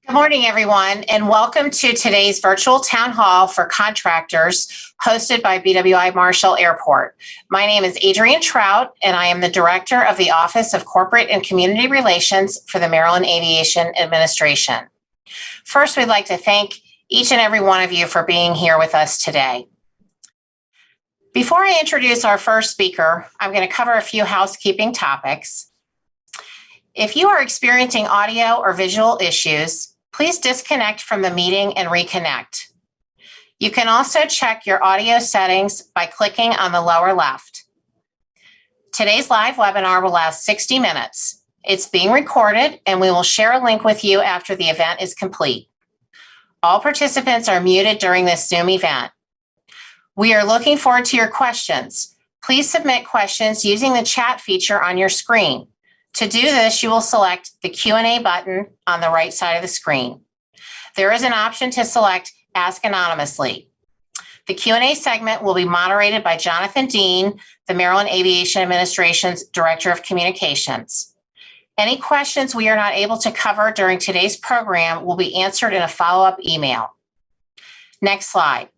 Good morning, everyone, and welcome to today's virtual town hall for contractors hosted by BWI Marshall Airport. My name is Adrienne Trout, and I am the Director of the Office of Corporate and Community Relations for the Maryland Aviation Administration. First, we'd like to thank each and every one of you for being here with us today. Before I introduce our first speaker, I'm going to cover a few housekeeping topics. If you are experiencing audio or visual issues, please disconnect from the meeting and reconnect. You can also check your audio settings by clicking on the lower left. Today's live webinar will last 60 minutes. It's being recorded, and we will share a link with you after the event is complete. All participants are muted during this Zoom event. We are looking forward to your questions. Please submit questions using the chat feature on your screen. To do this, you will select the Q&A button on the right side of the screen. There is an option to select Ask Anonymously. The Q&A segment will be moderated by Jonathan Dean, the Maryland Aviation Administration's Director of Communications. Any questions we are not able to cover during today's program will be answered in a follow-up email. Next slide.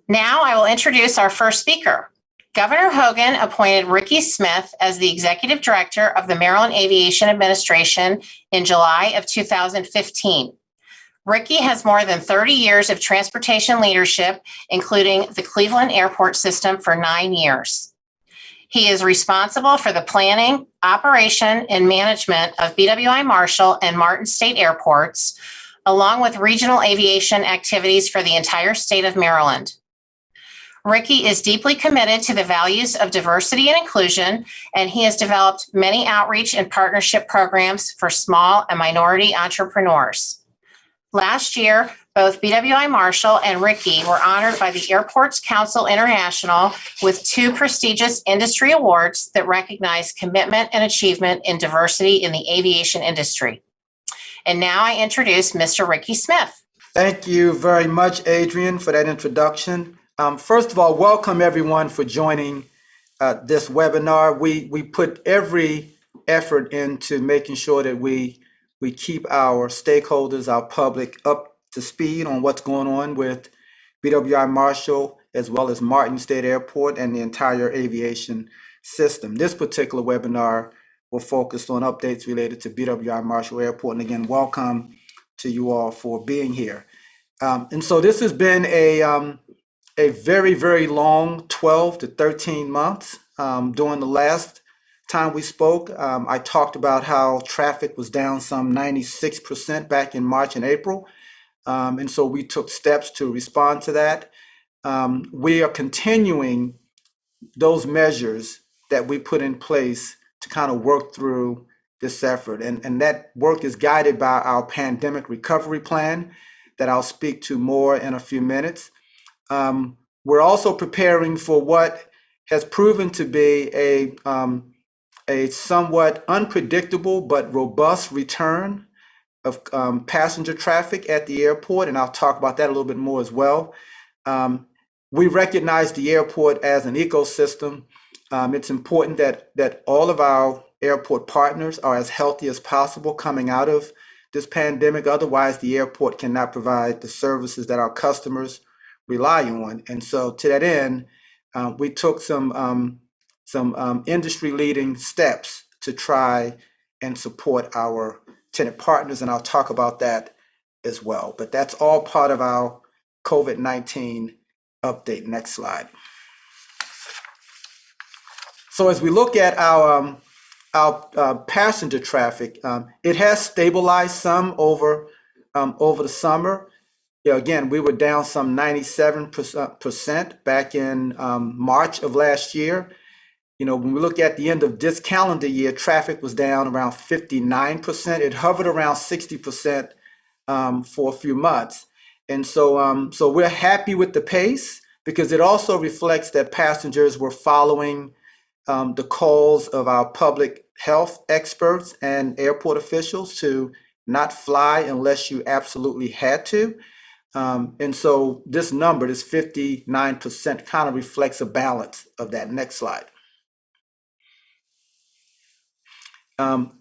Now I will introduce our first speaker. Governor Hogan appointed Ricky Smith as the Executive Director of the Maryland Aviation Administration in July of 2015. Ricky has more than 30 years of transportation leadership, including the Cleveland Airport system for 9 years. He is responsible for the planning, operation, and management of BWI Marshall and Martin State airports, along with regional aviation activities for the entire state of Maryland. Ricky is deeply committed to the values of diversity and inclusion, and he has developed many outreach and partnership programs for small and minority entrepreneurs. Last year, both BWI Marshall and Ricky were honored by the Airports Council International with 2 prestigious industry awards that recognize commitment and achievement in diversity in the aviation industry. And now I introduce Mr. Ricky Smith. Thank you very much, Adrienne, for that introduction. First of all, welcome everyone for joining this webinar. We put every effort into making sure that we keep our stakeholders, our public, up to speed on what's going on with BWI Marshall, as well as Martin State Airport and the entire aviation system. This particular webinar will focus on updates related to BWI Marshall Airport. And again, welcome to you all for being here. And so this has been a very, very long 12 to 13 months. During the last time we spoke, I talked about how traffic was down some 96% back in March and April. And so we took steps to respond to that. We are continuing those measures that we put in place to kind of work through this effort. And that work is guided by our pandemic recovery plan that I'll speak to more in a few minutes. We're also preparing for what has proven to be a somewhat unpredictable but robust return of passenger traffic at the airport, and I'll talk about that a little bit more as well. We recognize the airport as an ecosystem. It's important that all of our airport partners are as healthy as possible coming out of this pandemic. Otherwise, the airport cannot provide the services that our customers rely on. And so to that end, we took some industry-leading steps to try and support our tenant partners, and I'll talk about that as well. But that's all part of our COVID-19 update. Next slide. So as we look at our passenger traffic, it has stabilized some over the summer. Yeah, again, we were down some 97% back in March of last year. You know, when we look at the end of this calendar year, traffic was down around 59%. It hovered around 60% for a few months. And so we're happy with the pace because it also reflects that passengers were following the calls of our public health experts and airport officials to not fly unless you absolutely had to. And so this number, this 59%, kind of reflects a balance of that. Next slide.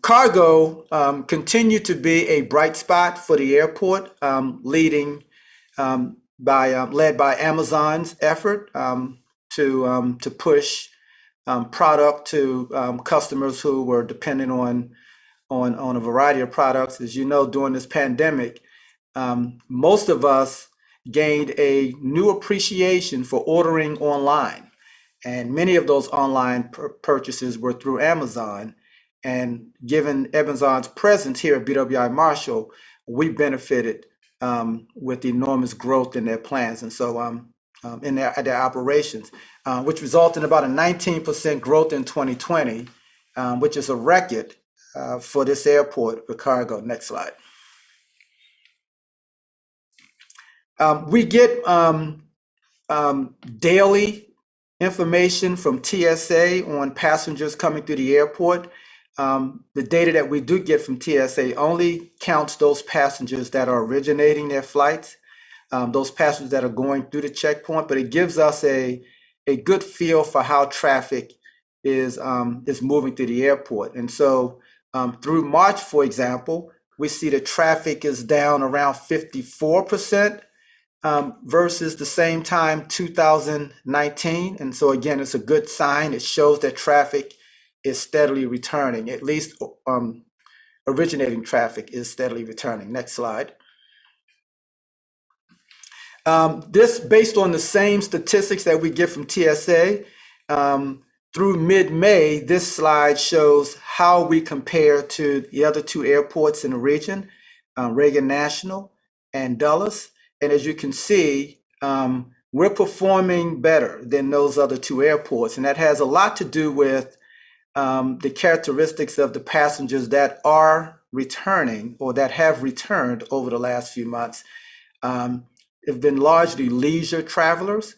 Cargo continued to be a bright spot for the airport, led by Amazon's effort to push product to customers who were dependent on a variety of products. As you know, during this pandemic, most of us gained a new appreciation for ordering online. And many of those online purchases were through Amazon. And given Amazon's presence here at BWI Marshall, we benefited with enormous growth in their plans. And so in their operations, which resulted in about a 19% growth in 2020, which is a record for this airport for cargo. Next slide. We get daily information from TSA on passengers coming through the airport. The data that we do get from TSA only counts those passengers that are originating their flights, those passengers that are going through the checkpoint, but it gives us a good feel for how traffic is moving through the airport. And so through March, for example, we see the traffic is down around 54%. Versus the same time 2019. And so again, it's a good sign. It shows that traffic is steadily returning, at least originating traffic is steadily returning. Next slide. This based on the same statistics that we get from TSA. Through mid-May, this slide shows how we compare to the other two airports in the region, Reagan National and Dulles. And as you can see, we're performing better than those other two airports. And that has a lot to do with the characteristics of the passengers that are returning or that have returned over the last few months. Have been largely leisure travelers.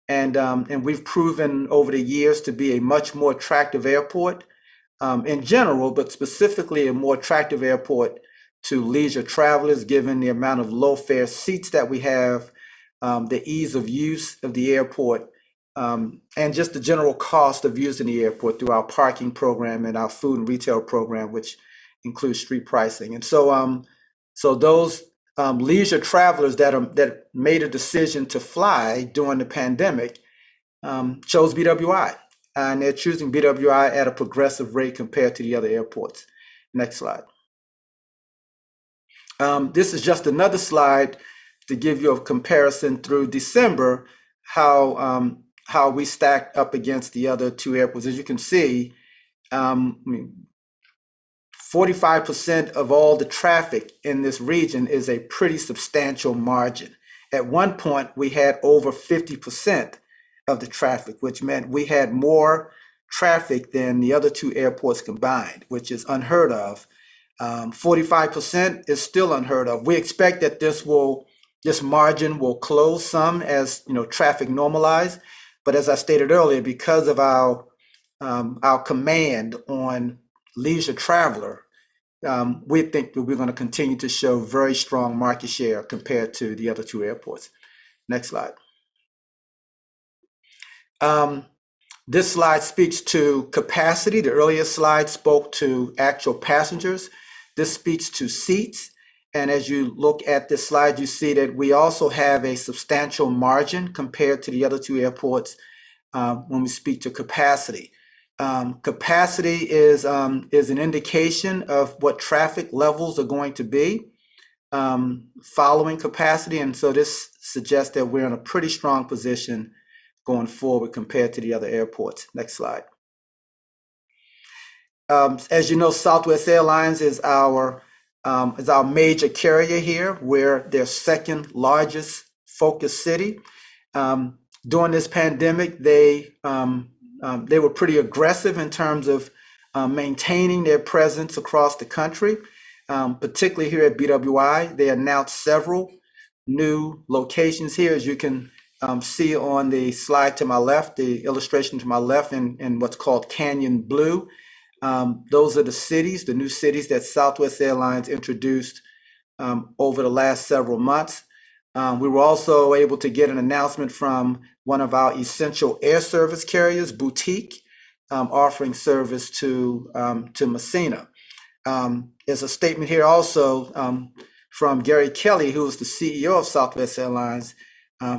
And we've proven over the years to be a much more attractive airport in general, but specifically a more attractive airport to leisure travelers, given the amount of low fare seats that we have, the ease of use of the airport, and just the general cost of using the airport through our parking program and our food and retail program, which includes street pricing. And so, those leisure travelers that made a decision to fly during the pandemic chose BWI, and they're choosing BWI at a progressive rate compared to the other airports. Next slide. This is just another slide to give you a comparison through December, how we stacked up against the other two airports. As you can see, 45% of all the traffic in this region is a pretty substantial margin. At one point, we had over 50% of the traffic, which meant we had more traffic than the other two airports combined, which is unheard of. 45% is still unheard of. We expect that this margin will close some as traffic normalize. But as I stated earlier, because of our command on leisure traveler, we think that we're going to continue to show very strong market share compared to the other two airports. Next slide. This slide speaks to capacity. The earlier slide spoke to actual passengers. This speaks to seats. And as you look at this slide, you see that we also have a substantial margin compared to the other two airports when we speak to capacity. Capacity is an indication of what traffic levels are going to be following capacity. And so this suggests that we're in a pretty strong position going forward compared to the other airports. Next slide. As you know, Southwest Airlines is our major carrier here. We're their second largest focus city. During this pandemic, they were pretty aggressive in terms of maintaining their presence across the country, particularly here at BWI. They announced several new locations here, as you can see on the slide to my left, the illustration to my left in what's called Canyon Blue. Those are the new cities that Southwest Airlines introduced over the last several months. We were also able to get an announcement from one of our essential air service carriers, Boutique, offering service to Messina. There's a statement here also from Gary Kelly, who is the CEO of Southwest Airlines,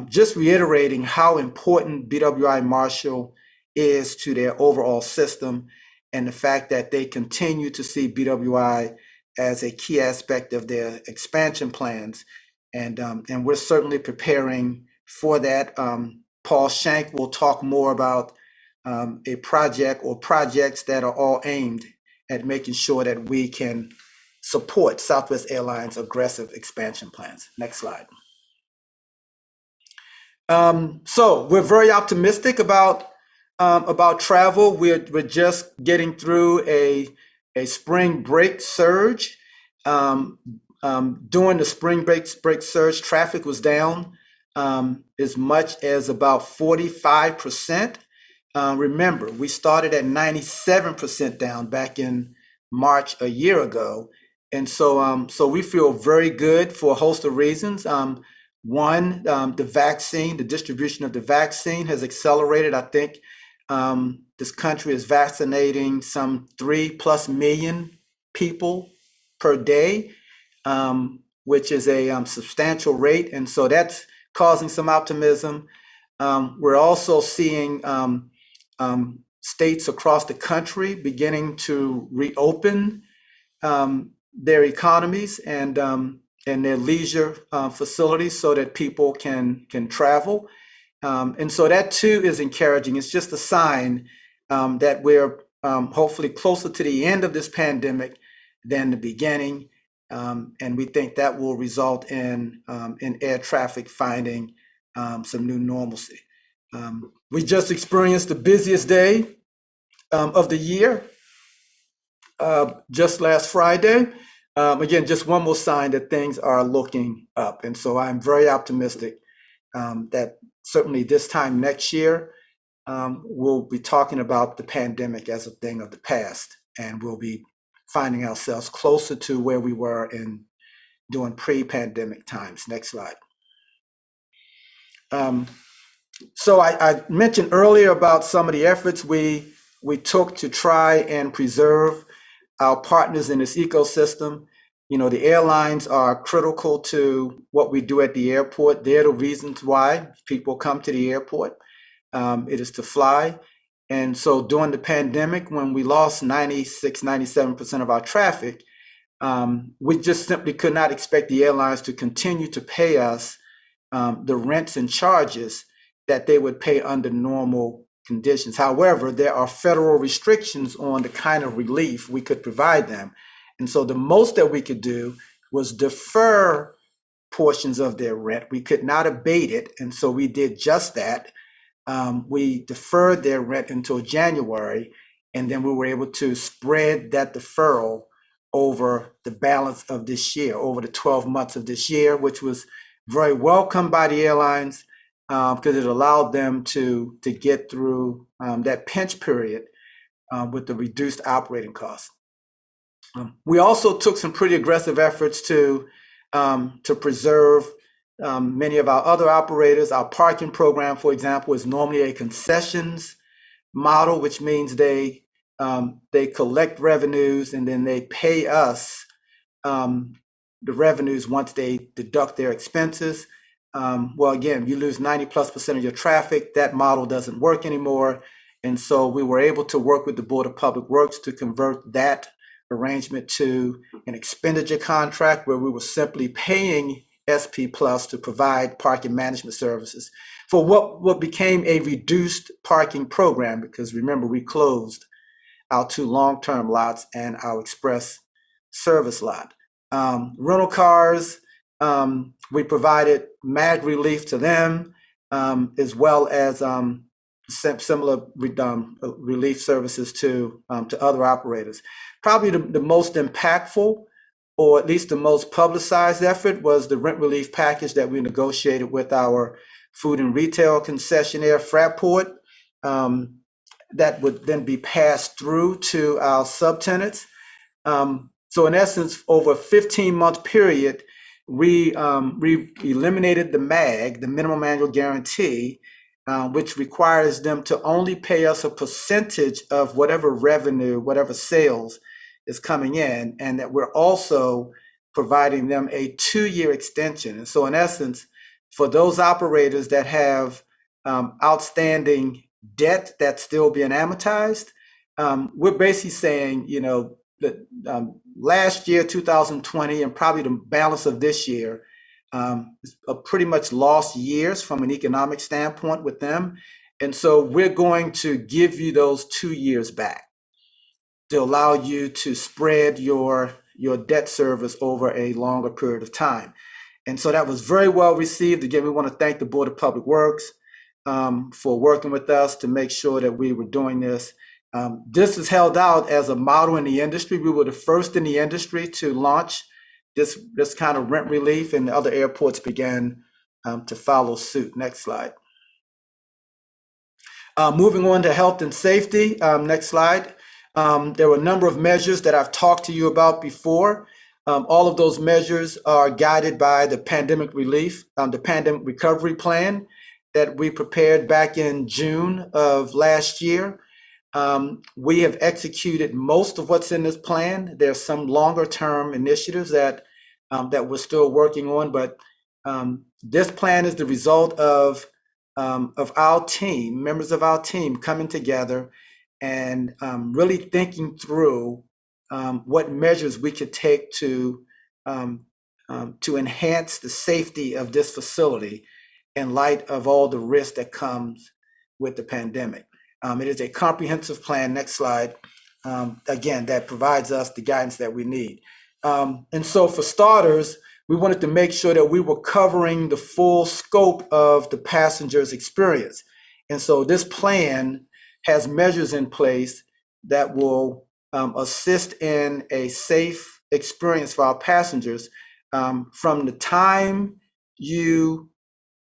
just reiterating how important BWI Marshall is to their overall system, and the fact that they continue to see BWI as a key aspect of their expansion plans. And we're certainly preparing for that. Paul Shank will talk more about a project or projects that are all aimed at making sure that we can support Southwest Airlines' aggressive expansion plans. Next slide. So we're very optimistic about travel. We're just getting through a spring break surge. During the spring break surge, traffic was down as much as about 45%. Remember, we started at 97% down back in March a year ago. And so we feel very good for a host of reasons. One, the distribution of the vaccine has accelerated. I think this country is vaccinating some 3+ million people per day, which is a substantial rate. And so that's causing some optimism. We're also seeing states across the country beginning to reopen their economies and their leisure facilities so that people can travel. And so that too is encouraging. It's just a sign that we're hopefully closer to the end of this pandemic than the beginning. And we think that will result in air traffic finding some new normalcy. We just experienced the busiest day of the year just last Friday. Again, just one more sign that things are looking up. And so I'm very optimistic that certainly this time next year, we'll be talking about the pandemic as a thing of the past, and we'll be finding ourselves closer to where we were during pre-pandemic times. Next slide. So I mentioned earlier about some of the efforts we took to try and preserve our partners in this ecosystem. You know, the airlines are critical to what we do at the airport. They're the reasons why people come to the airport. It is to fly. And so during the pandemic, when we lost 96, 97% of our traffic, we just simply could not expect the airlines to continue to pay us the rents and charges that they would pay under normal conditions. However, there are federal restrictions on the kind of relief we could provide them. And so the most that we could do was defer portions of their rent. We could not abate it. And so we did just that. We deferred their rent until January, and then we were able to spread that deferral over the balance of this year, over the 12 months of this year, which was very welcome by the airlines because it allowed them to get through that pinch period with the reduced operating costs. We also took some pretty aggressive efforts to preserve many of our other operators. Our parking program, for example, is normally a concessions model, which means they collect revenues and then they pay us the revenues once they deduct their expenses. Well, again, you lose 90+% of your traffic. That model doesn't work anymore. And so we were able to work with the Board of Public Works to convert that arrangement to an expenditure contract where we were simply paying SP Plus to provide parking management services for what became a reduced parking program, because remember, we closed our 2 long-term lots and our express service lot. Rental cars, we provided MAG relief to them, as well as similar relief services to other operators. Probably the most impactful, or at least the most publicized effort, was the rent relief package that we negotiated with our food and retail concessionaire, Fraport, that would then be passed through to our subtenants. So in essence, over a 15-month period, we eliminated the MAG, the minimum annual guarantee, which requires them to only pay us a percentage of whatever revenue, whatever sales is coming in, and that we're also providing them a 2-year extension. And so in essence, for those operators that have outstanding debt that's still being amortized, we're basically saying, that last year, 2020, and probably the balance of this year, is a pretty much lost years from an economic standpoint with them. And so we're going to give you those 2 years back to allow you to spread your debt service over a longer period of time. And so that was very well received. Again, we want to thank the Board of Public Works for working with us to make sure that we were doing this. This is held out as a model in the industry. We were the first in the industry to launch this kind of rent relief, and other airports began to follow suit. Next slide. Moving on to health and safety. Next slide. There were a number of measures that I've talked to you about before. All of those measures are guided by the pandemic relief, the pandemic recovery plan that we prepared back in June of last year. We have executed most of what's in this plan. There's some longer term initiatives that we're still working on, but this plan is the result of our team, members of our team coming together and really thinking through what measures we could take to enhance the safety of this facility in light of all the risk that comes with the pandemic. It is a comprehensive plan, next slide, again, that provides us the guidance that we need. And so for starters, we wanted to make sure that we were covering the full scope of the passenger's experience. And so this plan has measures in place that will assist in a safe experience for our passengers from the time you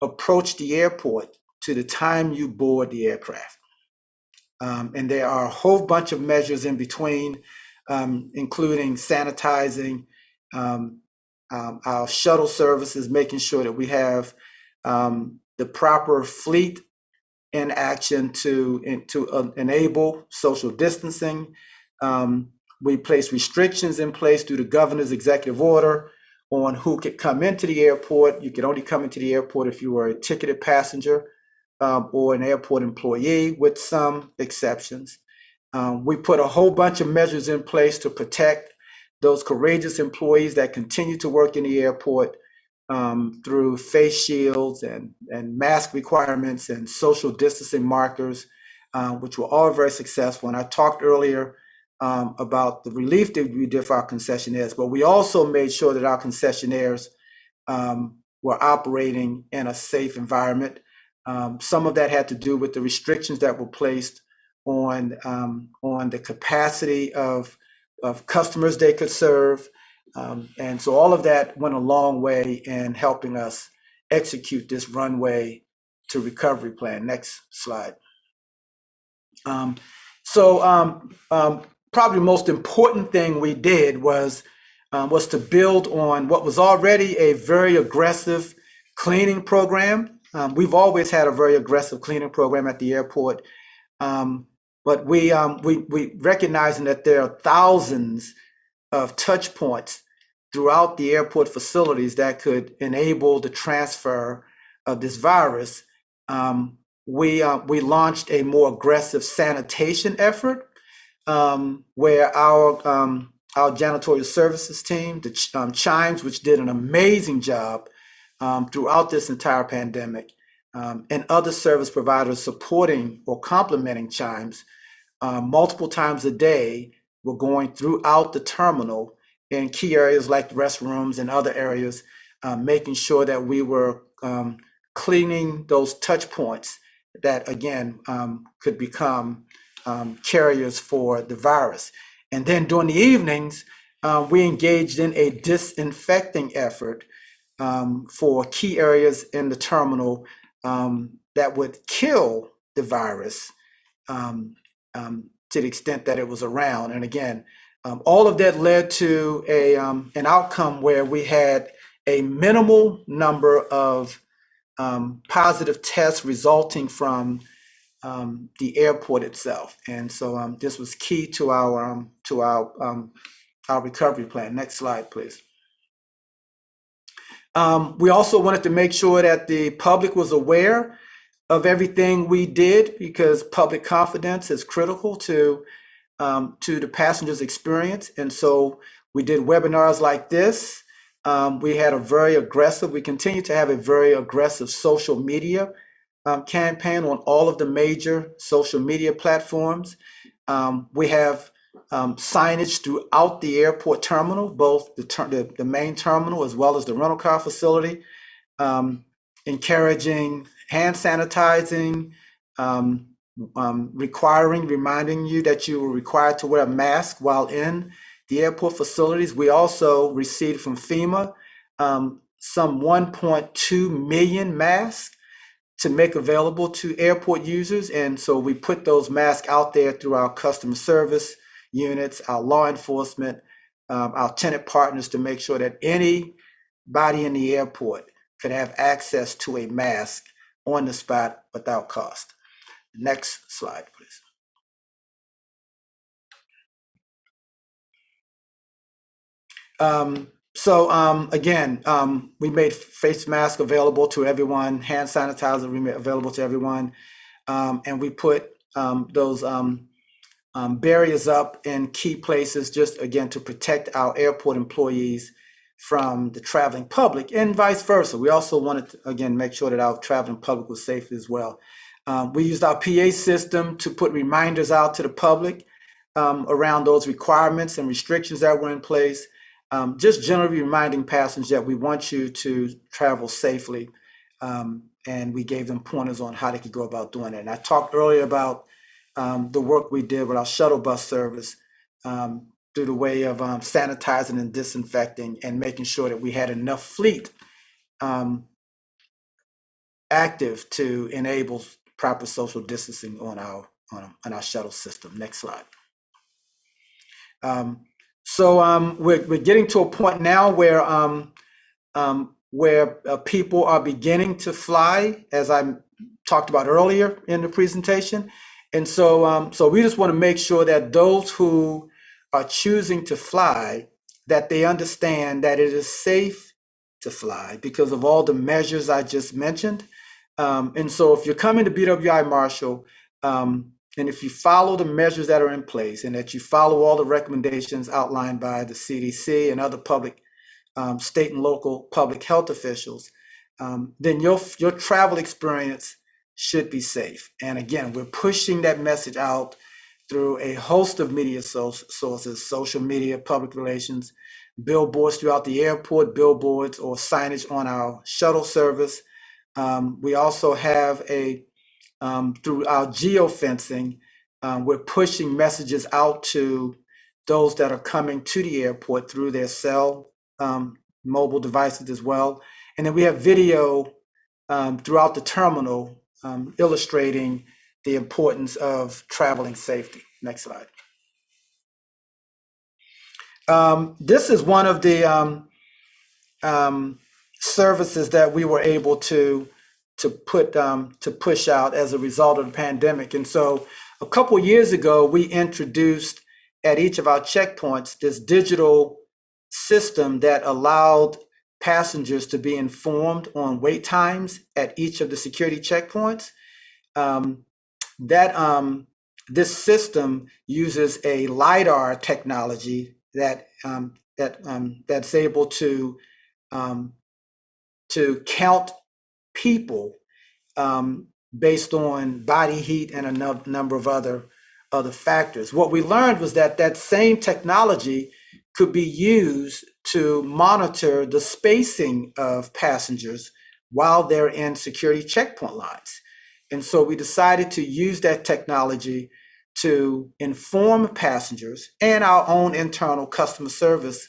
approach the airport to the time you board the aircraft. And there are a whole bunch of measures in between, including sanitizing our shuttle services, making sure that we have the proper fleet in action to enable social distancing. We place restrictions in place through the governor's executive order on who could come into the airport. You can only come into the airport if you were a ticketed passenger or an airport employee, with some exceptions. We put a whole bunch of measures in place to protect those courageous employees that continue to work in the airport through face shields and mask requirements and social distancing markers, which were all very successful. And I talked earlier about the relief that we did for our concessionaires, but we also made sure that our concessionaires were operating in a safe environment. Some of that had to do with the restrictions that were placed on the capacity of customers they could serve. And so all of that went a long way in helping us execute this runway to recovery plan. Next slide. Probably the most important thing we did was to build on what was already a very aggressive cleaning program. We've always had a very aggressive cleaning program at the airport, but we recognizing that there are thousands of touch points throughout the airport facilities that could enable the transfer of this virus. We launched a more aggressive sanitation effort where our janitorial services team, the Chimes, which did an amazing job throughout this entire pandemic, and other service providers supporting or complementing Chimes multiple times a day, were going throughout the terminal in key areas like restrooms and other areas, making sure that we were cleaning those touch points that, again, could become carriers for the virus. And then during the evenings, we engaged in a disinfecting effort for key areas in the terminal that would kill the virus to the extent that it was around. And again, all of that led to an outcome where we had a minimal number of positive tests resulting from the airport itself. And so this was key to our recovery plan. Next slide, please. We also wanted to make sure that the public was aware of everything we did, because public confidence is critical to the passenger's experience. And so we did webinars like this. We had we continue to have a very aggressive social media campaign on all of the major social media platforms. We have signage throughout the airport terminal, both the main terminal as well as the rental car facility, encouraging hand sanitizing, reminding you that you were required to wear a mask while in the airport facilities. We also received from FEMA some 1.2 million masks to make available to airport users. And so we put those masks out there through our customer service units, our law enforcement, our tenant partners, to make sure that anybody in the airport could have access to a mask on the spot without cost. Next slide, please. Again, we made face masks available to everyone, hand sanitizer we made available to everyone, and we put those barriers up in key places, just again to protect our airport employees from the traveling public, and vice versa. We also wanted to, again, make sure that our traveling public was safe as well. We used our PA system to put reminders out to the public around those requirements and restrictions that were in place. Just generally reminding passengers that we want you to travel safely, and we gave them pointers on how they could go about doing it. And I talked earlier about the work we did with our shuttle bus service through the way of sanitizing and disinfecting and making sure that we had enough fleet active to enable proper social distancing on our shuttle system. Next slide. We're getting to a point now where people are beginning to fly, as I talked about earlier in the presentation. And so we just want to make sure that those who are choosing to fly, that they understand that it is safe to fly because of all the measures I just mentioned. And so if you're coming to BWI Marshall, and if you follow the measures that are in place, and that you follow all the recommendations outlined by the CDC and other public, state and local public health officials, then your travel experience should be safe. And again, we're pushing that message out through a host of media sources, social media, public relations, billboards throughout the airport, billboards or signage on our shuttle service. We also have through our geofencing, we're pushing messages out to those that are coming to the airport through their cell mobile devices as well. And then we have video throughout the terminal illustrating the importance of traveling safety. Next slide. This is one of the services that we were able to push out as a result of the pandemic. And so a couple years ago, we introduced at each of our checkpoints this digital system that allowed passengers to be informed on wait times at each of the security checkpoints. This system uses a LiDAR technology that's able to count people based on body heat and a number of other factors. What we learned was that same technology could be used to monitor the spacing of passengers while they're in security checkpoint lines. And so we decided to use that technology to inform passengers and our own internal customer service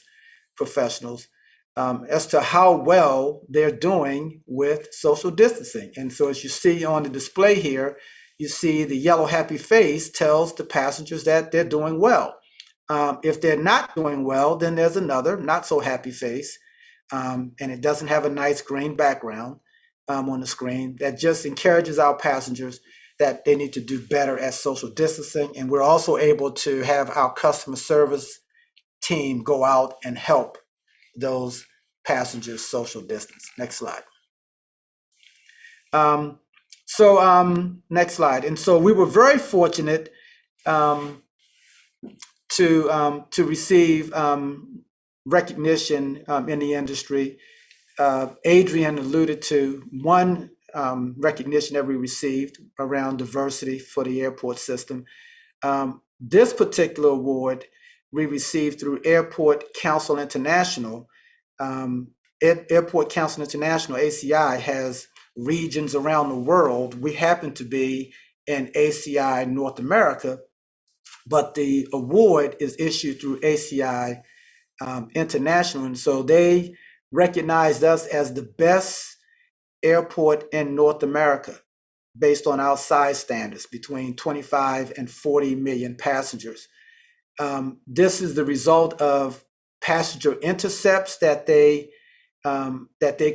professionals as to how well they're doing with social distancing. And so as you see on the display here, you see the yellow happy face tells the passengers that they're doing well. If they're not doing well, then there's another not so happy face, and it doesn't have a nice green background on the screen. That just encourages our passengers that they need to do better at social distancing. And we're also able to have our customer service team go out and help those passengers social distance. Next slide. Next slide. And so we were very fortunate to receive recognition in the industry. Adrian alluded to one recognition that we received around diversity for the airport system. This particular award we received through Airport Council International. Airport Council International, ACI, has regions around the world. We happen to be in ACI North America, but the award is issued through ACI International. And so they recognized us as the best airport in North America based on our size standards, between 25 and 40 million passengers. This is the result of passenger intercepts that they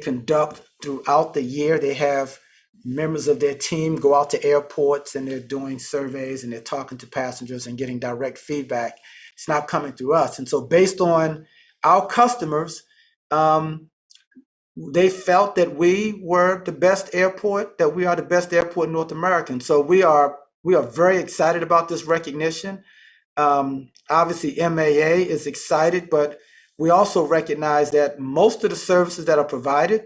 conduct throughout the year. They have members of their team go out to airports and they're doing surveys and they're talking to passengers and getting direct feedback. It's not coming through us. And so based on our customers, they felt that we were the best airport, that we are the best airport in North America. And so we are very excited about this recognition. Obviously, MAA is excited, but we also recognize that most of the services that are provided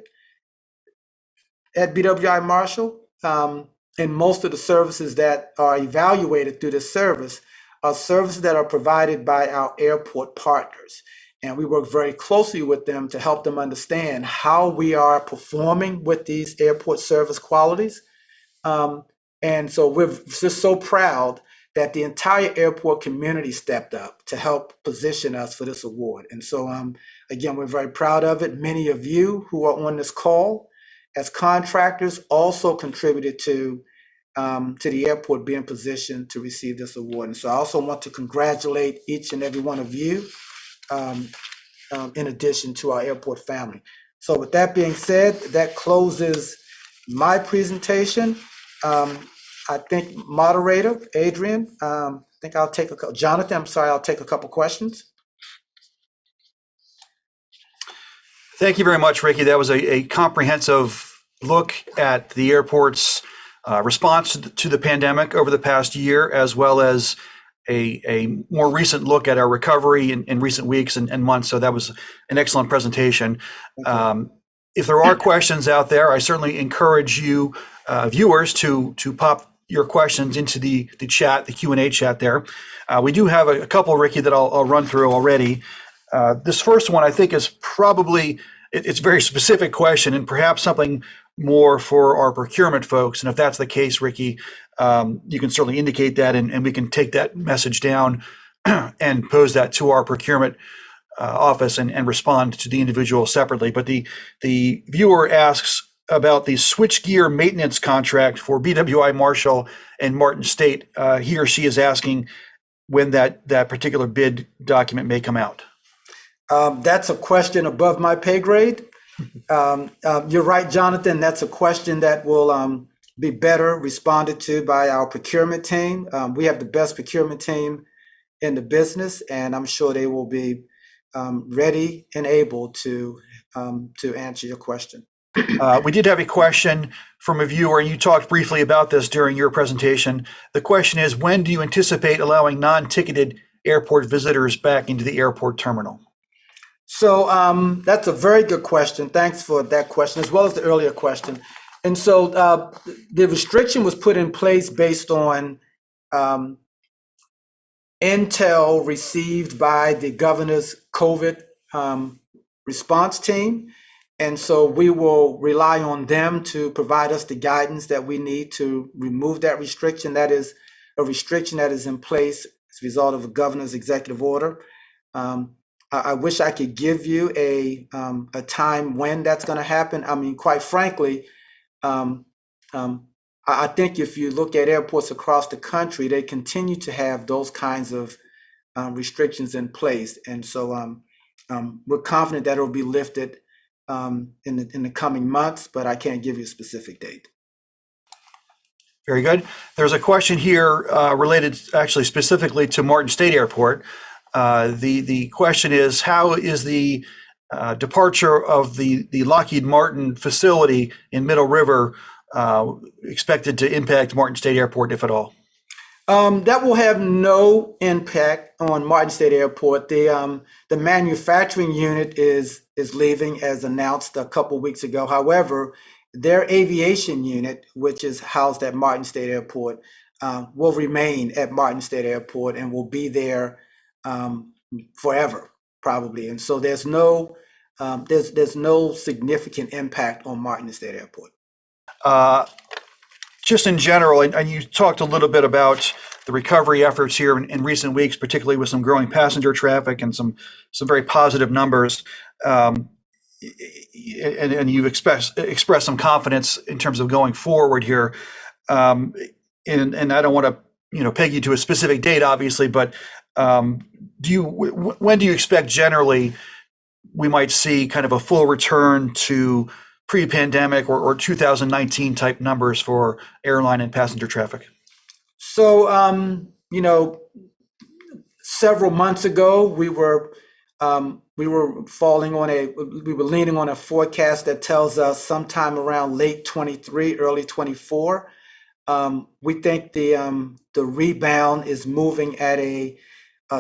at BWI Marshall and most of the services that are evaluated through this service are services that are provided by our airport partners. And we work very closely with them to help them understand how we are performing with these airport service qualities. And so we're just so proud that the entire airport community stepped up to help position us for this award. And so, again, we're very proud of it. Many of you who are on this call as contractors also contributed to the airport being positioned to receive this award. And so I also want to congratulate each and every one of you in addition to our airport family. So with that being said, that closes my presentation. I think moderator, Adrian, I think I'll take Jonathan, I'm sorry, I'll take a couple questions. Thank you very much, Ricky. That was a comprehensive look at the airport's response to the pandemic over the past year, as well as a more recent look at our recovery in recent weeks and months. So that was an excellent presentation. If there are questions out there, I certainly encourage you viewers to pop your questions into the chat, the Q&A chat there. We do have a couple, Ricky, that I'll run through already. This first one, I think, is probably, it's a very specific question and perhaps something more for our procurement folks. And if that's the case, Ricky, you can certainly indicate that and we can take that message down and pose that to our procurement office and respond to the individual separately. But the viewer asks about the switchgear maintenance contract for BWI Marshall and Martin State. He or she is asking when that particular bid document may come out. That's a question above my pay grade. You're right, Jonathan. That's a question that will be better responded to by our procurement team. We have the best procurement team in the business, and I'm sure they will be ready and able to answer your question. We did have a question from a viewer, and you talked briefly about this during your presentation. The question is, when do you anticipate allowing non-ticketed airport visitors back into the airport terminal? So that's a very good question. Thanks for that question, as well as the earlier question. And so the restriction was put in place based on intel received by the governor's COVID response team. And so we will rely on them to provide us the guidance that we need to remove that restriction. That is a restriction that is in place as a result of the governor's executive order. I wish I could give you a time when that's going to happen. I mean, quite frankly, I think if you look at airports across the country, they continue to have those kinds of restrictions in place. And so we're confident that it will be lifted in the coming months, but I can't give you a specific date. Very good. There's a question here related actually specifically to Martin State Airport. The question is, how is the departure of the Lockheed Martin facility in Middle River expected to impact Martin State Airport, if at all? That will have no impact on Martin State Airport. The manufacturing unit is leaving, as announced a couple weeks ago. However, their aviation unit, which is housed at Martin State Airport, will remain at Martin State Airport and will be there forever, probably. And so there's no significant impact on Martin State Airport. Just in general, and you talked a little bit about the recovery efforts here in recent weeks, particularly with some growing passenger traffic and some very positive numbers. And you've expressed some confidence in terms of going forward here. And I don't want to peg you to a specific date, obviously, but when do you expect generally we might see kind of a full return to pre-pandemic or 2019 type numbers for airline and passenger traffic? So, several months ago, we were leaning on a forecast that tells us sometime around late 23, early 24. We think the rebound is moving at a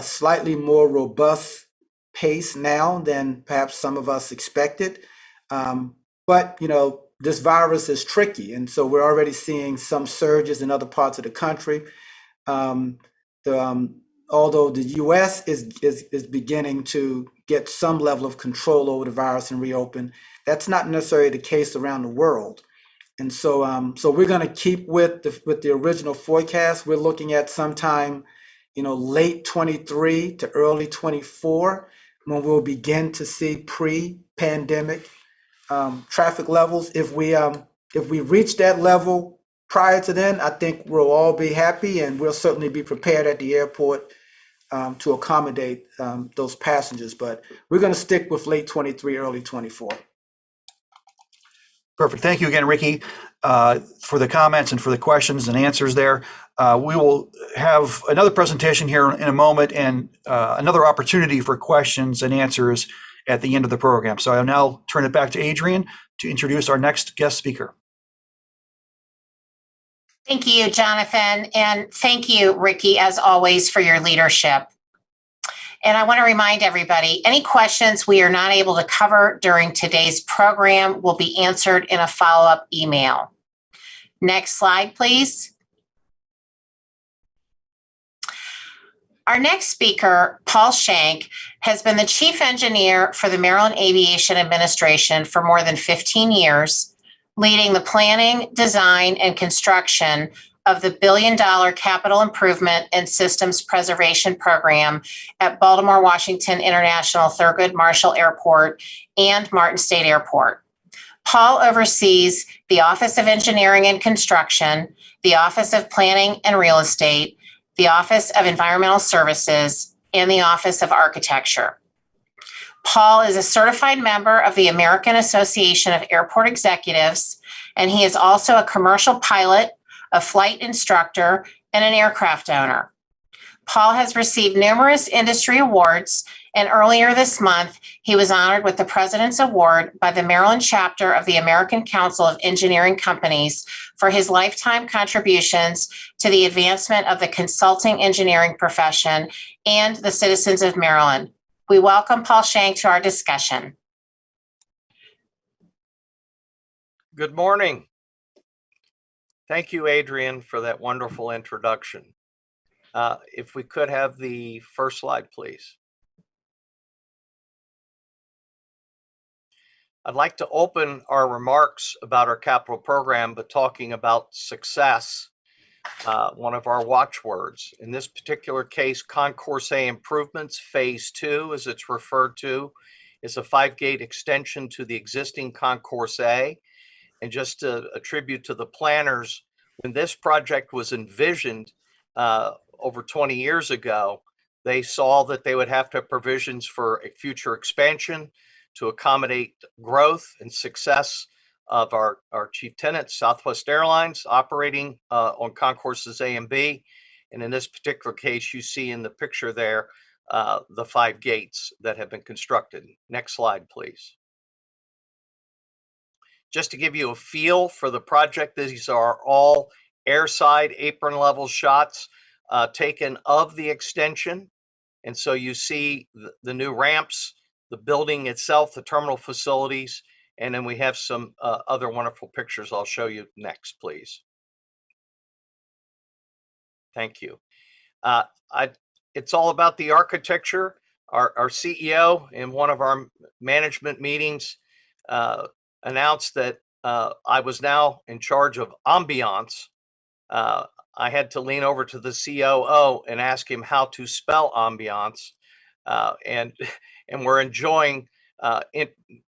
slightly more robust pace now than perhaps some of us expected. But, this virus is tricky. And so we're already seeing some surges in other parts of the country. Although the U.S. is beginning to get some level of control over the virus and reopen, that's not necessarily the case around the world. And so we're going to keep with the original forecast. We're looking at sometime, late 23 to early 24 when we'll begin to see pre-pandemic traffic levels. If we reach that level prior to then, I think we'll all be happy, and we'll certainly be prepared at the airport to accommodate those passengers. But we're going to stick with late 23, early 24. Perfect. Thank you again, Ricky, for the comments and for the questions and answers there. We will have another presentation here in a moment and another opportunity for questions and answers at the end of the program. So I'll now turn it back to Adrian to introduce our next guest speaker. Thank you, Jonathan. And thank you, Ricky, as always, for your leadership. And I want to remind everybody, any questions we are not able to cover during today's program will be answered in a follow-up email. Next slide, please. Our next speaker, Paul Shank, has been the chief engineer for the Maryland Aviation Administration for more than 15 years, leading the planning, design, and construction of the $1 billion capital improvement and systems preservation program at Baltimore Washington International Thurgood Marshall Airport and Martin State Airport. Paul oversees the Office of Engineering and Construction, the Office of Planning and Real Estate, the Office of Environmental Services, and the Office of Architecture. Paul is a certified member of the American Association of Airport Executives, and he is also a commercial pilot, a flight instructor, and an aircraft owner. Paul has received numerous industry awards, and earlier this month, he was honored with the President's Award by the Maryland chapter of the American Council of Engineering Companies for his lifetime contributions to the advancement of the consulting engineering profession and the citizens of Maryland. We welcome Paul Shank to our discussion. Good morning. Thank you, Adrian, for that wonderful introduction. If we could have the first slide, please. I'd like to open our remarks about our capital program by talking about success, one of our watchwords. In this particular case, Concourse A Improvements, Phase 2, as it's referred to, is a 5-gate extension to the existing Concourse A. And just to attribute to the planners, when this project was envisioned over 20 years ago, they saw that they would have to have provisions for a future expansion to accommodate growth and success of our chief tenants, Southwest Airlines, operating on concourses A and B. And in this particular case, you see in the picture there the 5 gates that have been constructed. Next slide, please. Just to give you a feel for the project, these are all airside apron level shots taken of the extension. And so you see the new ramps, the building itself, the terminal facilities, and then we have some other wonderful pictures I'll show you next, please. Thank you. It's all about the architecture. Our CEO in one of our management meetings announced that I was now in charge of ambiance. I had to lean over to the COO and ask him how to spell ambiance, and we're enjoying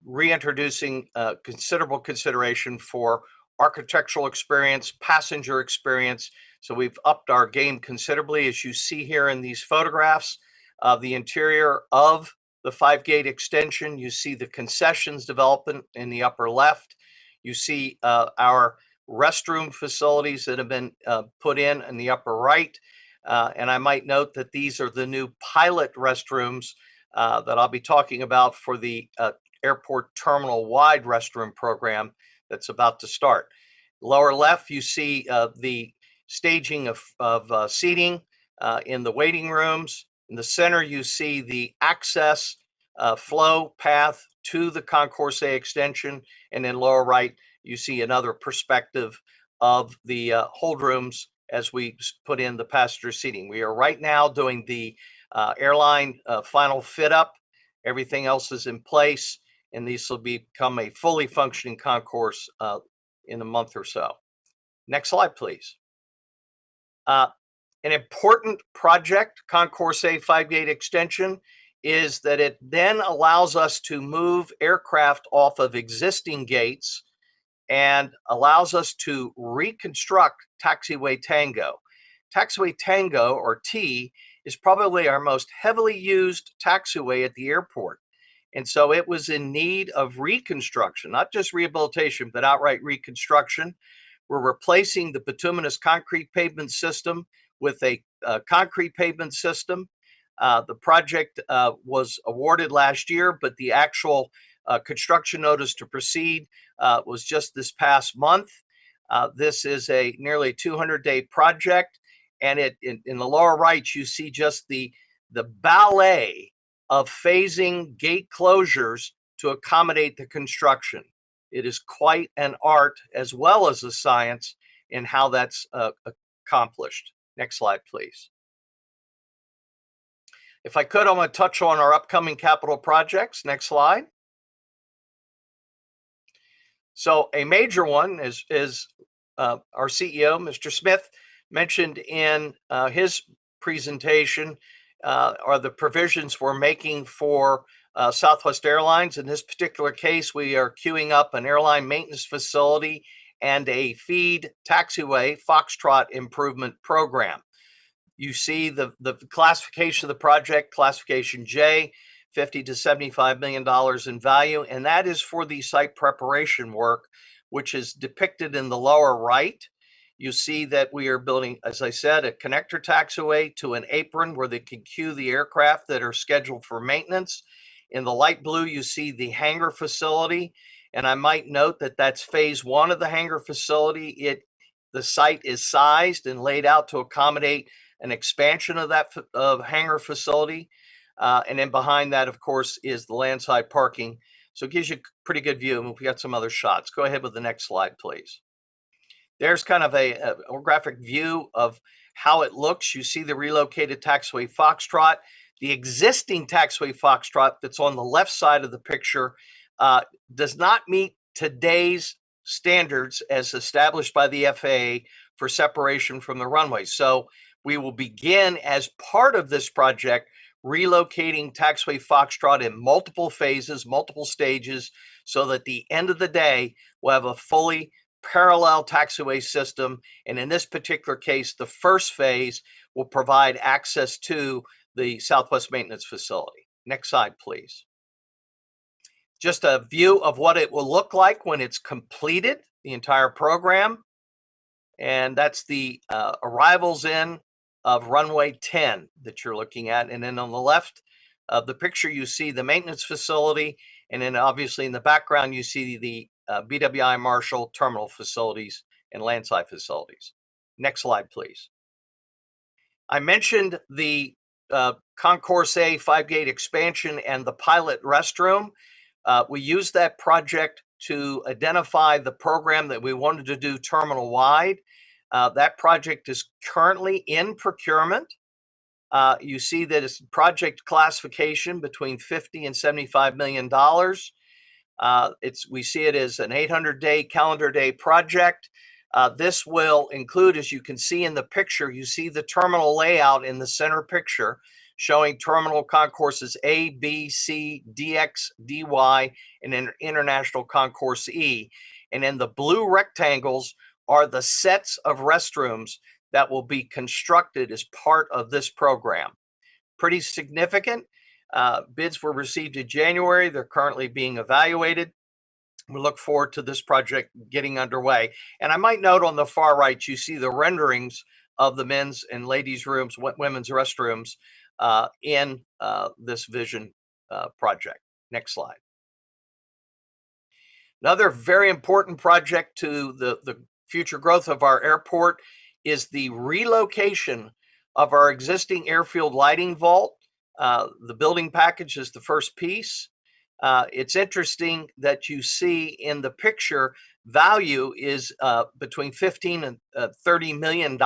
reintroducing considerable consideration for architectural experience, passenger experience. So we've upped our game considerably, as you see here in these photographs of the interior of the 5-gate extension. You see the concessions development in the upper left. You see our restroom facilities that have been put in the upper right. And I might note that these are the new pilot restrooms that I'll be talking about for the airport terminal wide restroom program that's about to start. Lower left, you see the staging of seating in the waiting rooms. In the center, you see the access flow path to the Concourse A extension. And then lower right, you see another perspective of the hold rooms as we put in the passenger seating. We are right now doing the airline final fit up. Everything else is in place, and these will become a fully functioning concourse in a month or so. Next slide, please. An important project, Concourse A 5-gate extension, is that it then allows us to move aircraft off of existing gates and allows us to reconstruct Taxiway Tango. Taxiway Tango, or T, is probably our most heavily used taxiway at the airport. And so it was in need of reconstruction, not just rehabilitation, but outright reconstruction. We're replacing the bituminous concrete pavement system with a concrete pavement system. The project was awarded last year, but the actual construction notice to proceed was just this past month. This is a nearly 200-day project, and in the lower right, you see just the ballet of phasing gate closures to accommodate the construction. It is quite an art as well as a science in how that's accomplished. Next slide, please. If I could, I'm going to touch on our upcoming capital projects. Next slide. So a major one is our CEO, Mr. Smith, mentioned in his presentation are the provisions we're making for Southwest Airlines. In this particular case, we are queuing up an airline maintenance facility and a feed taxiway Foxtrot improvement program. You see the classification of the project, classification J, $50 to $75 million in value, and that is for the site preparation work, which is depicted in the lower right. You see that we are building, as I said, a connector taxiway to an apron where they can queue the aircraft that are scheduled for maintenance. In the light blue, you see the hangar facility, and I might note that that's phase 1 of the hangar facility. The site is sized and laid out to accommodate an expansion of that hangar facility. And then behind that, of course, is the landside parking. So it gives you a pretty good view. And we got some other shots. Go ahead with the next slide, please. There's kind of a graphic view of how it looks. You see the relocated taxiway Foxtrot. The existing taxiway Foxtrot that's on the left side of the picture does not meet today's standards as established by the FAA for separation from the runway. So we will begin as part of this project relocating Taxiway Foxtrot in multiple phases, multiple stages, so that at the end of the day, we'll have a fully parallel taxiway system. And in this particular case, the first phase will provide access to the Southwest Maintenance Facility. Next slide, please. Just a view of what it will look like when it's completed, the entire program. And that's the arrivals in of runway 10 that you're looking at. And then on the left of the picture, you see the maintenance facility. And then obviously in the background, you see the BWI Marshall terminal facilities and landside facilities. Next slide, please. I mentioned the Concourse A 5-gate expansion and the pilot restroom. We used that project to identify the program that we wanted to do terminal-wide. That project is currently in procurement. You see that it's project classification between $50 and $75 million. We see it as an 800-day calendar day project. This will include, as you can see in the picture, you see the terminal layout in the center picture showing terminal concourses A, B, C, DX, DY, and then International Concourse E. And then the blue rectangles are the sets of restrooms that will be constructed as part of this program. Pretty significant. Bids were received in January. They're currently being evaluated. We look forward to this project getting underway. And I might note on the far right, you see the renderings of the men's and ladies' rooms, women's restrooms in this vision project. Next slide. Another very important project to the future growth of our airport is the relocation of our existing airfield lighting vault. The building package is the first piece. It's interesting that you see in the picture, value is between $15 and $30 million,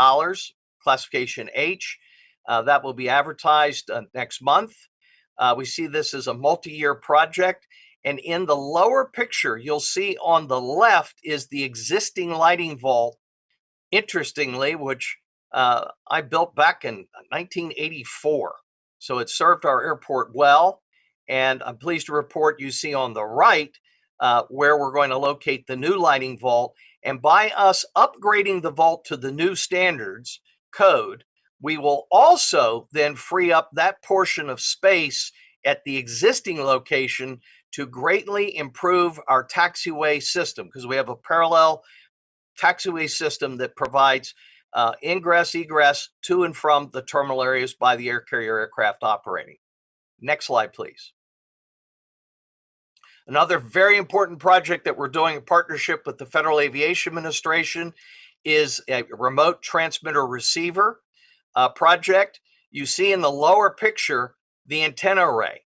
classification H. That will be advertised next month. We see this as a multi-year project. And in the lower picture, you'll see on the left is the existing lighting vault, interestingly, which I built back in 1984. So it served our airport well. And I'm pleased to report you see on the right where we're going to locate the new lighting vault. And by us upgrading the vault to the new standards code, we will also then free up that portion of space at the existing location to greatly improve our taxiway system, because we have a parallel taxiway system that provides ingress, egress to and from the terminal areas by the air carrier aircraft operating. Next slide, please. Another very important project that we're doing in partnership with the Federal Aviation Administration is a remote transmitter receiver project. You see in the lower picture the antenna array.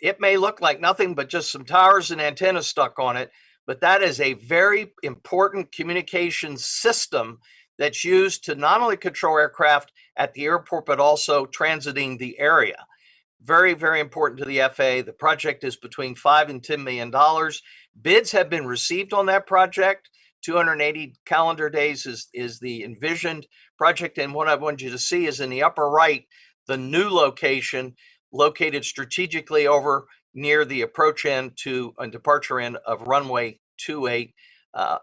It may look like nothing but just some towers and antennas stuck on it, but that is a very important communication system that's used to not only control aircraft at the airport, but also transiting the area. Very, very important to the FAA. The project is between $5 and $10 million. Bids have been received on that project. 280 calendar days is the envisioned project. And what I want you to see is in the upper right, the new location located strategically over near the approach end to and departure end of runway 28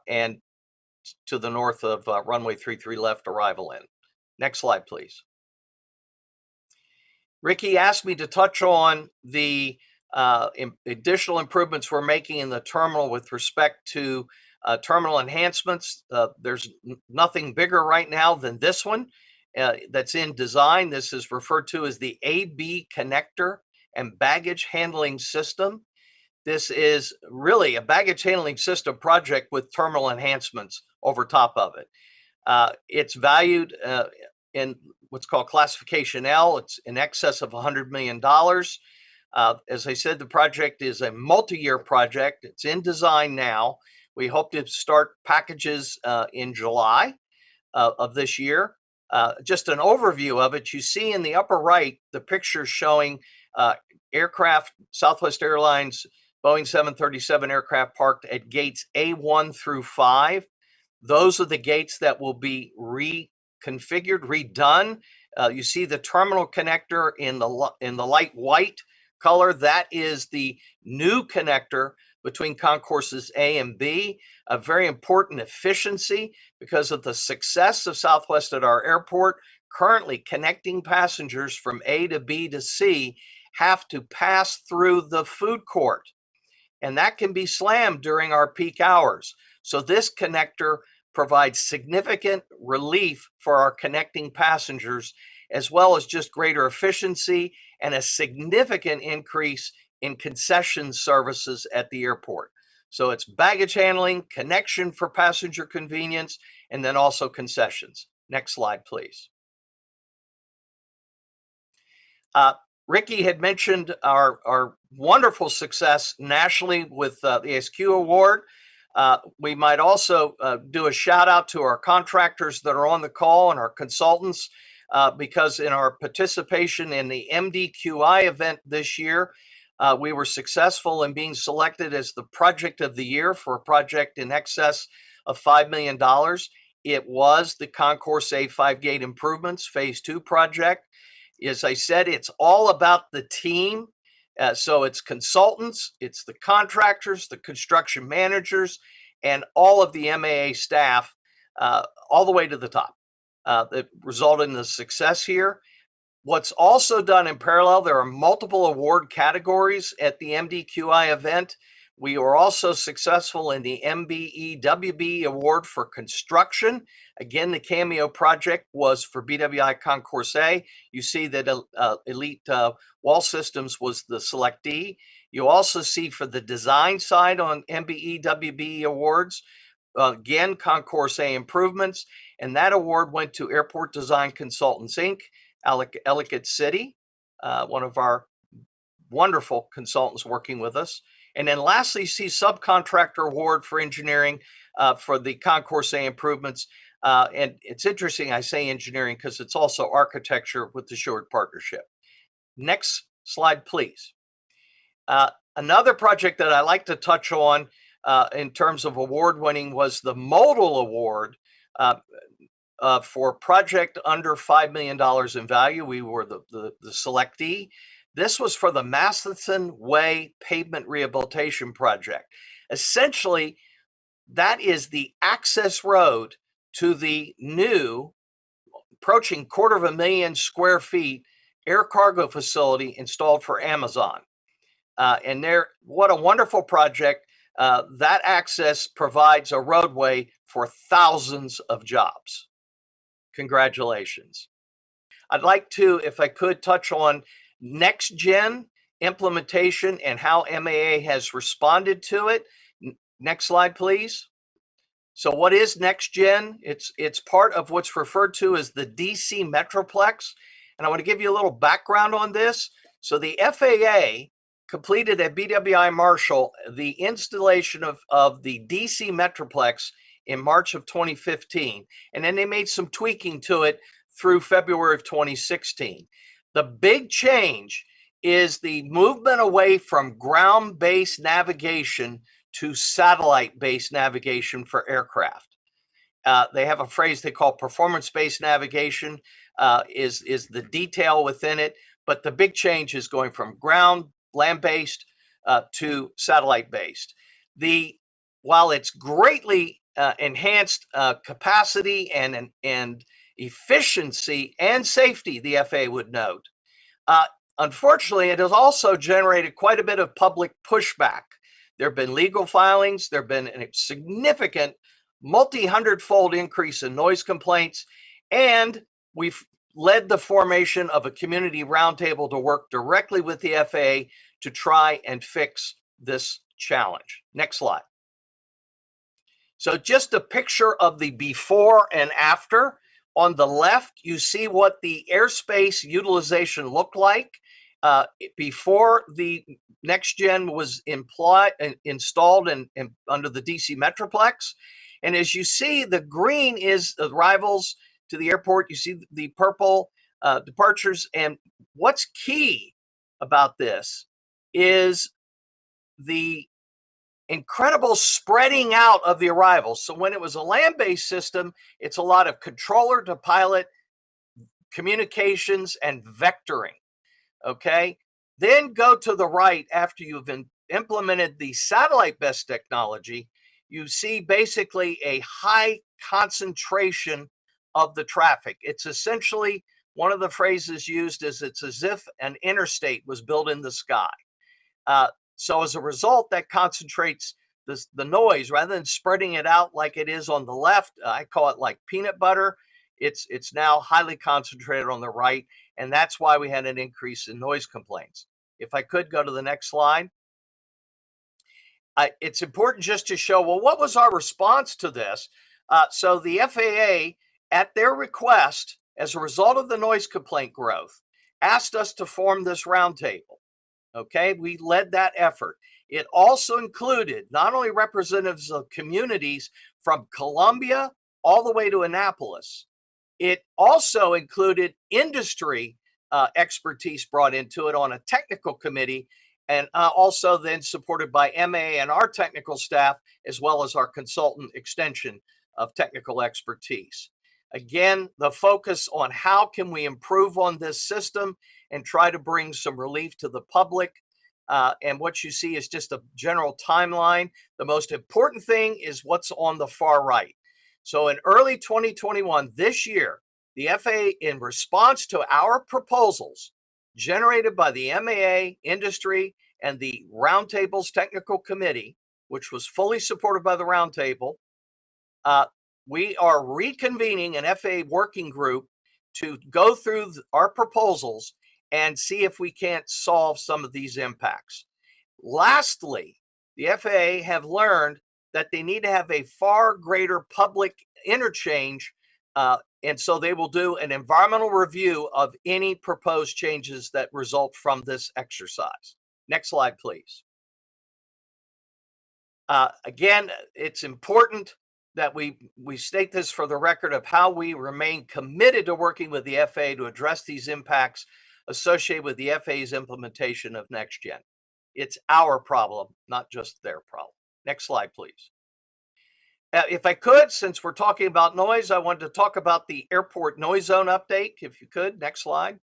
and to the north of runway 33 left arrival end. Next slide, please. Ricky asked me to touch on the additional improvements we're making in the terminal with respect to terminal enhancements. There's nothing bigger right now than this one that's in design. This is referred to as the AB connector and baggage handling system. This is really a baggage handling system project with terminal enhancements over top of it. It's valued in what's called classification L. It's in excess of $100 million. As I said, the project is a multi-year project. It's in design now. We hope to start packages in July of this year. Just an overview of it, you see in the upper right, the picture showing aircraft, Southwest Airlines, Boeing 737 aircraft parked at gates A1 through 5. Those are the gates that will be reconfigured, redone. You see the terminal connector in the light white color. That is the new connector between concourses A and B, a very important efficiency because of the success of Southwest at our airport. Currently, connecting passengers from A to B to C have to pass through the food court. and that can be slammed during our peak hours. So this connector provides significant relief for our connecting passengers, as well as just greater efficiency and a significant increase in concession services at the airport. So it's baggage handling, connection for passenger convenience, and then also concessions. Next slide, please. Ricky had mentioned our wonderful success nationally with the SQ Award. We might also do a shout out to our contractors that are on the call and our consultants, because in our participation in the MDQI event this year, we were successful in being selected as the project of the year for a project in excess of $5 million. It was the Concourse A5 Gate Improvements Phase 2 project. As I said, it's all about the team. So it's consultants, it's the contractors, the construction managers, and all of the MAA staff, all the way to the top, that resulted in the success here. What's also done in parallel, there are multiple award categories at the MDQI event. We were also successful in the MBEWB Award for Construction. Again, the Cameo project was for BWI Concourse A. You see that Elite Wall Systems was the selectee. You also see for the design side on MBEWB Awards, again, Concourse A Improvements, and that award went to Airport Design Consultants, Inc., Ellicott City, one of our wonderful consultants working with us. And then lastly, you see Subcontractor Award for Engineering for the Concourse A Improvements. And it's interesting I say engineering because it's also architecture with the Assured Partnership. Next slide, please. Another project that I like to touch on in terms of award winning was the Modal Award for project under $5 million in value. We were the selectee. This was for the Matheson Way Pavement Rehabilitation Project. Essentially, that is the access road to the new, approaching 250,000 square feet air cargo facility installed for Amazon. And what a wonderful project. That access provides a roadway for thousands of jobs. Congratulations. I'd like to, if I could, touch on NextGen implementation and how MAA has responded to it. Next slide, please. So what is NextGen? It's part of what's referred to as the DC Metroplex. And I want to give you a little background on this. So the FAA completed at BWI Marshall the installation of the DC Metroplex in March of 2015. And then they made some tweaking to it through February of 2016. The big change is the movement away from ground-based navigation to satellite-based navigation for aircraft. They have a phrase they call performance-based navigation, is the detail within it, but the big change is going from land-based to satellite-based. While it's greatly enhanced capacity and efficiency and safety, the FAA would note, unfortunately, it has also generated quite a bit of public pushback. There have been legal filings. There have been a significant multi-hundred-fold increase in noise complaints, and we've led the formation of a community roundtable to work directly with the FAA to try and fix this challenge. Next slide. So just a picture of the before and after. On the left, you see what the airspace utilization looked like before the NextGen was installed and under the DC Metroplex. And as you see, the green is arrivals to the airport. You see the purple departures. And what's key about this is the incredible spreading out of the arrivals. So when it was a land-based system, it's a lot of controller to pilot, communications, and vectoring. Okay? Then go to the right after you've implemented the satellite-based technology, you see basically a high concentration of the traffic. It's essentially, one of the phrases used is it's as if an interstate was built in the sky. So as a result, that concentrates the noise rather than spreading it out like it is on the left. I call it like peanut butter. It's now highly concentrated on the right, and that's why we had an increase in noise complaints. If I could go to the next slide. It's important just to show, well, what was our response to this? So the FAA, at their request, as a result of the noise complaint growth, asked us to form this roundtable. Okay, we led that effort. It also included not only representatives of communities from Columbia all the way to Annapolis, it also included industry expertise brought into it on a technical committee, and also then supported by MA and our technical staff, as well as our consultant extension of technical expertise. Again, the focus on how can we improve on this system and try to bring some relief to the public. And what you see is just a general timeline. The most important thing is what's on the far right. So in early 2021, this year, the FAA, in response to our proposals generated by the MAA, industry, and the Roundtable's technical committee, which was fully supported by the Roundtable, we are reconvening an FAA working group to go through our proposals and see if we can't solve some of these impacts. Lastly, the FAA have learned that they need to have a far greater public interchange, and so they will do an environmental review of any proposed changes that result from this exercise. Next slide, please. Again, it's important that we state this for the record of how we remain committed to working with the FAA to address these impacts associated with the FAA's implementation of NextGen. It's our problem, not just their problem. Next slide, please. If I could, since we're talking about noise, I wanted to talk about the airport noise zone update, if you could. Next slide.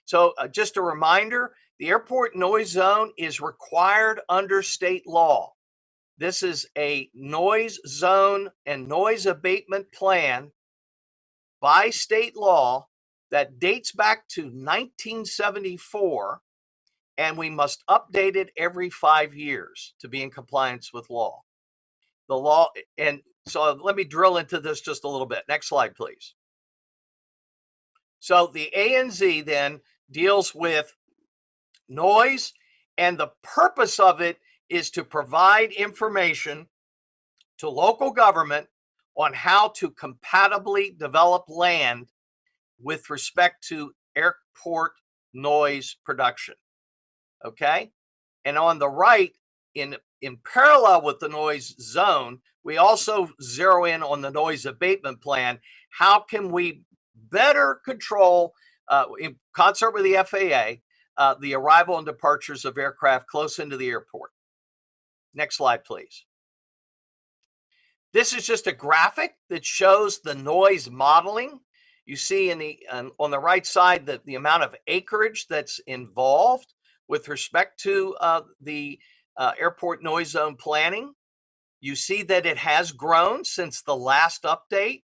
So just a reminder, the airport noise zone is required under state law. This is a noise zone and noise abatement plan by state law that dates back to 1974, and we must update it every 5 years to be in compliance with law. The law, and so let me drill into this just a little bit. Next slide, please. So the ANZ then deals with noise, and the purpose of it is to provide information to local government on how to compatibly develop land with respect to airport noise production. Okay? And on the right, in parallel with the noise zone, we also zero in on the noise abatement plan. How can we better control, in concert with the FAA, the arrival and departures of aircraft close into the airport? Next slide, please. This is just a graphic that shows the noise modeling. You see on the right side that the amount of acreage that's involved with respect to the airport noise zone planning. You see that it has grown since the last update.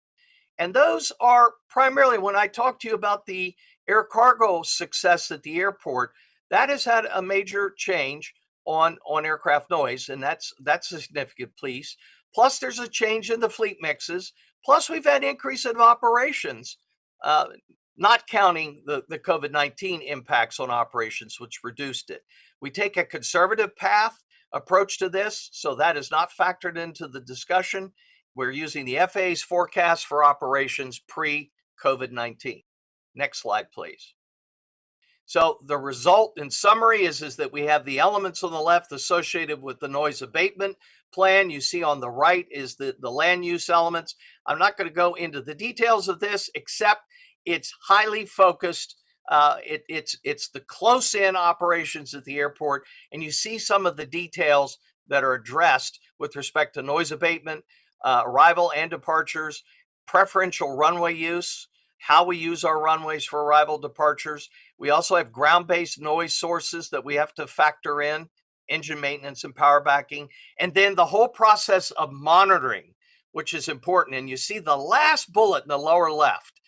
And those are primarily, when I talk to you about the air cargo success at the airport, that has had a major change on aircraft noise, and that's a significant piece. Plus, there's a change in the fleet mixes. Plus, we've had increase in operations, not counting the COVID-19 impacts on operations, which reduced it. We take a conservative path approach to this, so that is not factored into the discussion. We're using the FAA's forecast for operations pre-COVID-19. Next slide, please. So the result in summary is that we have the elements on the left associated with the noise abatement plan. You see on the right is the land use elements. I'm not going to go into the details of this, except it's highly focused. It's the close-in operations at the airport, and you see some of the details that are addressed with respect to noise abatement, arrival and departures, preferential runway use, how we use our runways for arrival departures. We also have ground-based noise sources that we have to factor in, engine maintenance and power backing, and then the whole process of monitoring, which is important. And you see the last bullet in the lower left.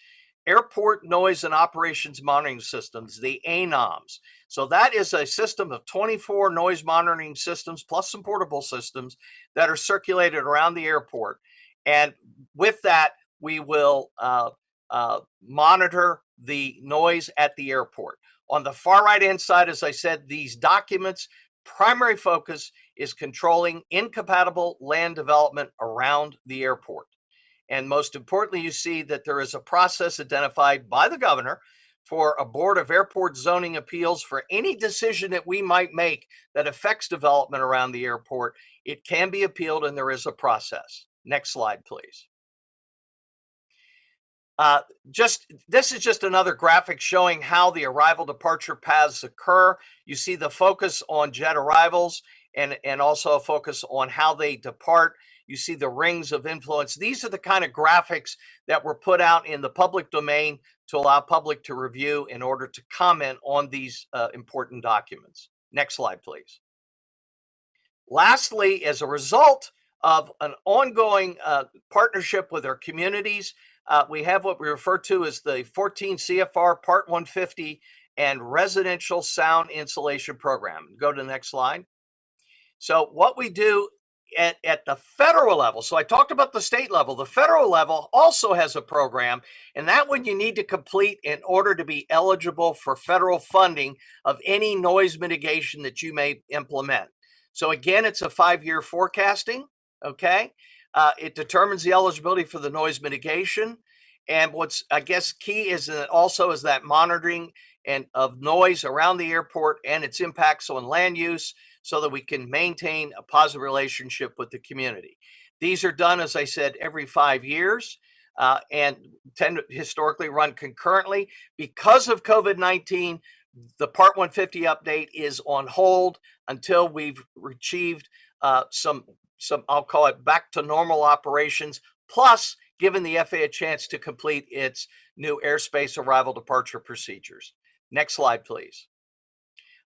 Airport Noise and Operations Monitoring Systems, the ANOMS. So that is a system of 24 noise monitoring systems plus some portable systems that are circulated around the airport. And with that, we will monitor the noise at the airport. On the far right-hand side, as I said, these documents' primary focus is controlling incompatible land development around the airport. And most importantly, you see that there is a process identified by the governor for a board of airport zoning appeals for any decision that we might make that affects development around the airport. It can be appealed and there is a process. Next slide, please. This is just another graphic showing how the arrival departure paths occur. You see the focus on jet arrivals and also a focus on how they depart. You see the rings of influence. These are the kind of graphics that were put out in the public domain to allow public to review in order to comment on these important documents. Next slide, please. Lastly, as a result of an ongoing partnership with our communities, we have what we refer to as the 14 CFR Part 150 and Residential Sound Insulation Program. Go to the next slide. So what we do at the federal level, so I talked about the state level, the federal level also has a program, and that one you need to complete in order to be eligible for federal funding of any noise mitigation that you may implement. So again, it's a 5-year forecasting, okay? It determines the eligibility for the noise mitigation. And what's, I guess, key is that also is that monitoring and of noise around the airport and its impacts on land use so that we can maintain a positive relationship with the community. These are done, as I said, every 5 years and tend to historically run concurrently. Because of COVID-19, the Part 150 update is on hold until we've achieved some, I'll call it back to normal operations, plus given the FAA a chance to complete its new airspace arrival departure procedures. Next slide, please.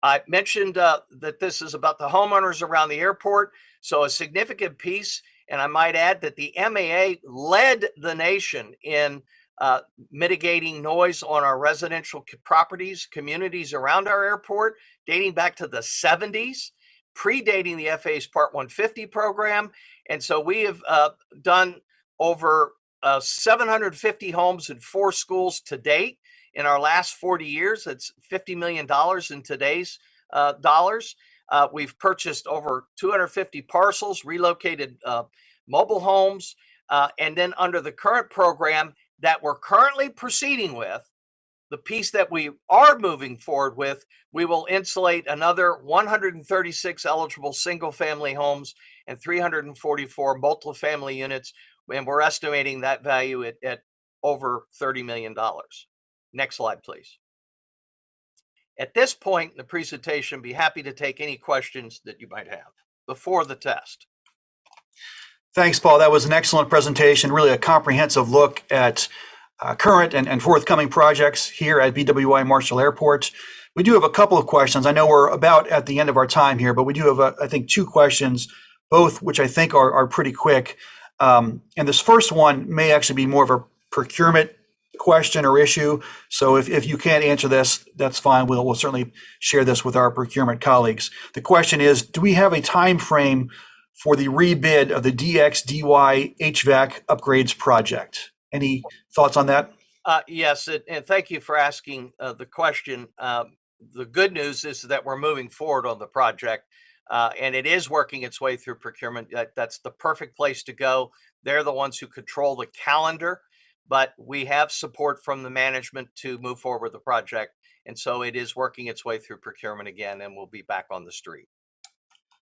I mentioned that this is about the homeowners around the airport. So a significant piece, and I might add that the MAA led the nation in mitigating noise on our residential properties, communities around our airport, dating back to the 70s, predating the FAA's Part 150 program. And so we have done over 750 homes in 4 schools to date. In our last 40 years, that's $50 million in today's dollars. We've purchased over 250 parcels, relocated mobile homes, and then under the current program that we're currently proceeding with, the piece that we are moving forward with, we will insulate another 136 eligible single-family homes and 344 multifamily units, and we're estimating that value at over $30 million. Next slide, please. At this point in the presentation, be happy to take any questions that you might have before the test. Thanks, Paul. That was an excellent presentation, really a comprehensive look at current and forthcoming projects here at BWI Marshall Airport. We do have a couple of questions. I know we're about at the end of our time here, but we do have, I think, 2 questions, both which I think are pretty quick. And this first one may actually be more of a procurement question or issue. So if you can't answer this, that's fine. We'll certainly share this with our procurement colleagues. The question is, do we have a time frame for the rebid of the DXDY HVAC upgrades project? Any thoughts on that? Yes, and thank you for asking the question. The good news is that we're moving forward on the project, and it is working its way through procurement. That's the perfect place to go. They're the ones who control the calendar, but we have support from the management to move forward with the project. And so it is working its way through procurement again, and we'll be back on the street.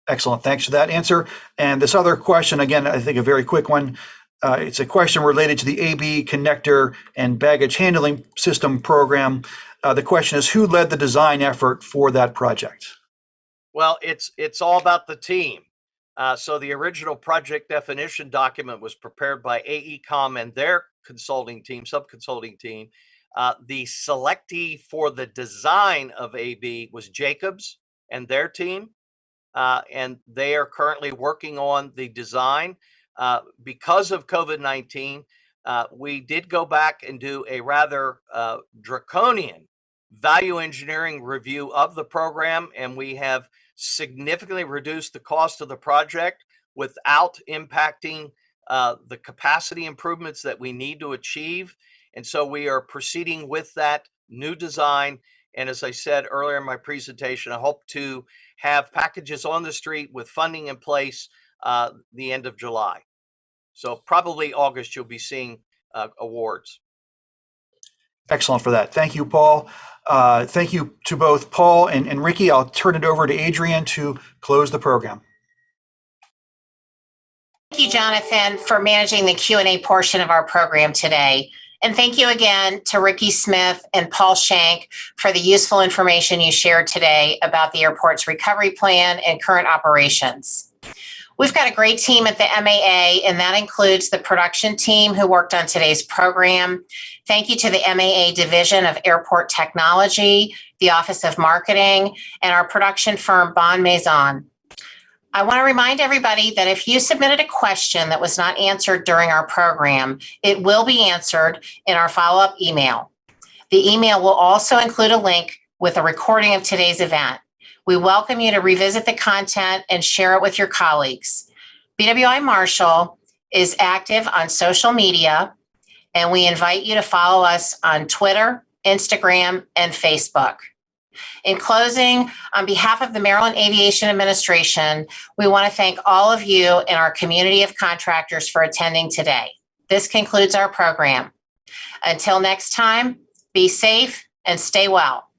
Excellent. Thanks for that answer. And this other question, again, I think a very quick one. It's a question related to the AB connector and baggage handling system program. The question is, who led the design effort for that project? Well, it's all about the team. So the original project definition document was prepared by AECOM and their consulting team, sub-consulting team. The selectee for the design of AB was Jacobs and their team. And they are currently working on the design. Because of COVID-19, we did go back and do a rather draconian value engineering review of the program, and we have significantly reduced the cost of the project without impacting the capacity improvements that we need to achieve. And so we are proceeding with that new design. And as I said earlier in my presentation, I hope to have packages on the street with funding in place the end of July. So probably August, you'll be seeing awards. Excellent for that. Thank you, Paul. Thank you to both Paul and Ricky. I'll turn it over to Adrian to close the program. Thank you, Jonathan, for managing the Q&A portion of our program today. And thank you again to Ricky Smith and Paul Shank for the useful information you shared today about the airport's recovery plan and current operations. We've got a great team at the MAA, and that includes the production team who worked on today's program. Thank you to the MAA Division of Airport Technology, the Office of Marketing, and our production firm, Bon Maison. I want to remind everybody that if you submitted a question that was not answered during our program, it will be answered in our follow-up email. The email will also include a link with a recording of today's event. We welcome you to revisit the content and share it with your colleagues. BWI Marshall is active on social media, and we invite you to follow us on Twitter, Instagram, and Facebook. In closing, on behalf of the Maryland Aviation Administration, we want to thank all of you in our community of contractors for attending today. This concludes our program. Until next time, be safe and stay well.